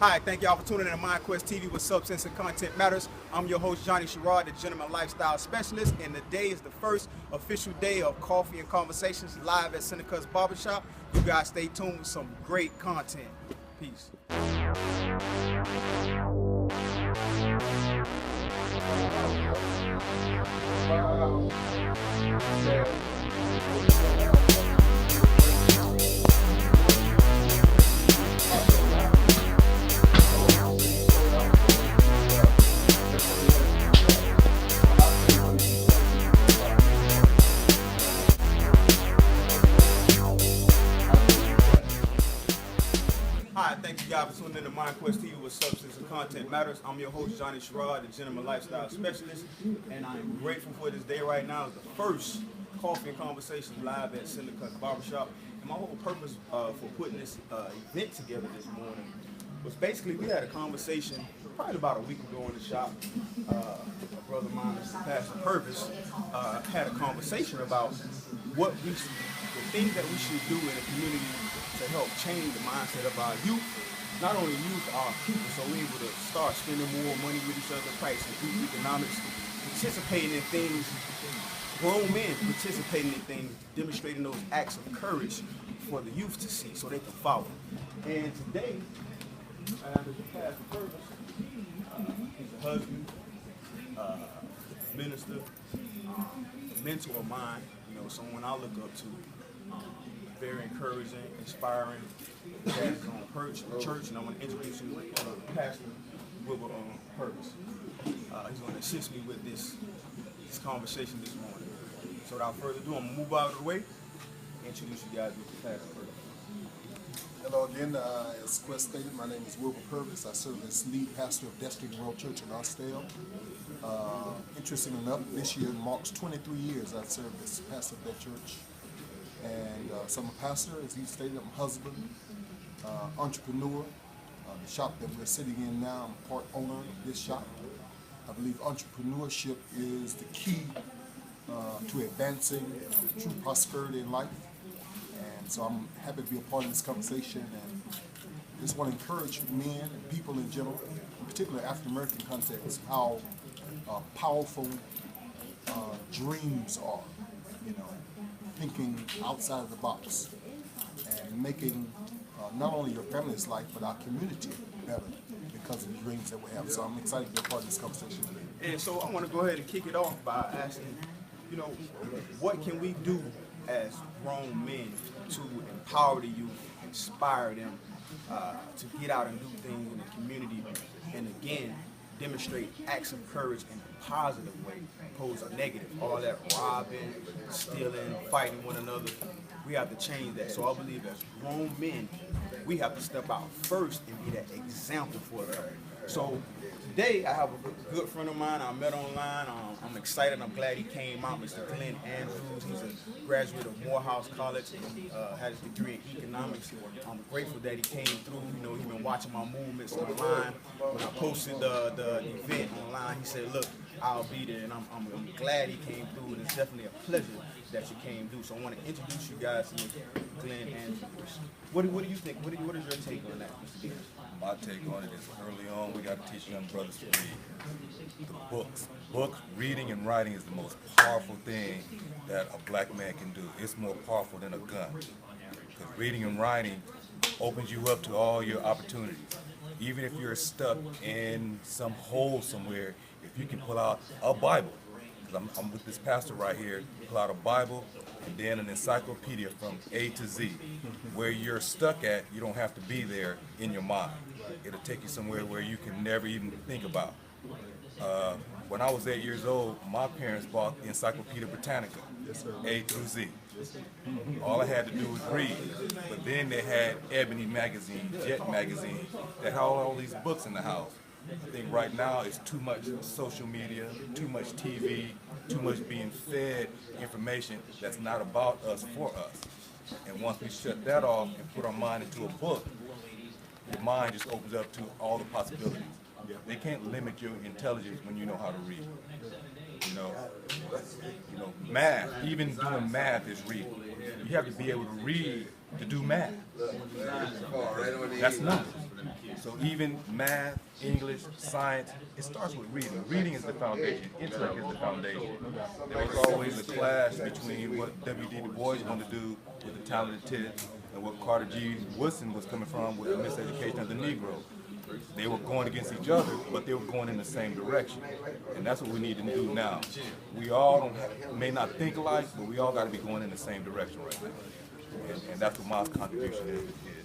Hi, thank y'all for tuning in to Mindqwezt TV with Substance and Content Matters. I'm your host, Johnny Sherrod, the Gentleman Lifestyle Specialist, and today is the first official day of Coffee and Conversations live at Seneca's Barbershop. You guys stay tuned with some great content. Peace. Hi, thank you guys for tuning in to Mindqwezt TV with Substance and Content Matters. I'm your host, Johnny Sherrod, the Gentleman Lifestyle Specialist, and I'm grateful for this day right now. It's the first Coffee and Conversations live at Seneca's Barbershop. And my whole purpose for putting this event together this morning was basically we had a conversation probably about a week ago in the shop. A brother of mine, Mr. Pastor Purvis, had a conversation about the things that we should do in the community to help change the mindset of our youth, not only youth, our people, so we're able to start spending more money with each other, practicing youth economics, participating in things, grown men participating in things, demonstrating those acts of courage for the youth to see so they can follow. And today, Mr. Pastor Purvis, he's a husband, minister, a mentor of mine, someone I look up to. Very encouraging, inspiring. He has his own church, and I'm going to introduce you to Pastor Wilbur Purvis. He's going to assist me with this conversation this morning. So without further ado, I'm going to move out of the way and introduce you guys to Pastor Purvis. Hello again, as Quest stated, my name is Wilbur Purvis. I serve as lead pastor of Destiny World Church in Austell. Interesting enough, this year marks 23 years I've served as pastor of that church. And so I'm a pastor, as he stated, I'm a husband, entrepreneur. The shop that we're sitting in now, I'm part owner of this shop. I believe entrepreneurship is the key to advancing true prosperity in life. And so I'm happy to be a part of this conversation and just want to encourage men and people in general, in particular African American context, how powerful dreams are, thinking outside of the box and making not only your family's life but our community better because of the dreams that we have. So I'm excited to be a part of this conversation today. And so I want to go ahead and kick it off by asking, what can we do as grown men to empower the youth, inspire them to get out and do things in the community, and again, demonstrate acts of courage in a positive way, opposed to negative. All that robbing, stealing, fighting one another, we have to change that. So I believe as grown men, we have to step out first and be that example for them. So today I have a good friend of mine I met online. I'm excited. I'm glad he came out, Mr. Glenn Andrews. He's a graduate of Morehouse College and had his degree in economics. I'm grateful that he came through. He's been watching my movements online. When I posted the event online, he said, "Look, I'll be there," and I'm glad he came through. And it's definitely a pleasure that you came through. So I want to introduce you guys to Glenn Andrews. What do you think? What is your take on that, Mr. Glenn? My take on it is early on we got to teach young brothers to read. The books. Reading and writing is the most powerful thing that a black man can do. It's more powerful than a gun. Because reading and writing opens you up to all your opportunities. Even if you're stuck in some hole somewhere, if you can pull out a Bible, because I'm with this pastor right here, pull out a Bible and then an encyclopedia from A to Z. Where you're stuck at, you don't have to be there in your mind. It'll take you somewhere where you can never even think about. When I was 8 years old, my parents bought the Encyclopedia Britannica, A through Z. All I had to do was read. But then they had Ebony magazine, Jet magazine, that had all these books in the house. I think right now it's too much social media, too much TV, too much being fed information that's not about us, for us. And once we shut that off and put our mind into a book, your mind just opens up to all the possibilities. They can't limit your intelligence when you know how to read. Math, even doing math is reading. You have to be able to read to do math. That's numbers. So even math, English, science, it starts with reading. Reading is the foundation. Intellect is the foundation. There was always a clash between what W.D. Du Bois wanted to do with the talented kids and what Carter G. Woodson was coming from with the miseducation of the Negro. They were going against each other, but they were going in the same direction. And that's what we need to do now. We all may not think alike, but we all got to be going in the same direction right now. And that's what my contribution is.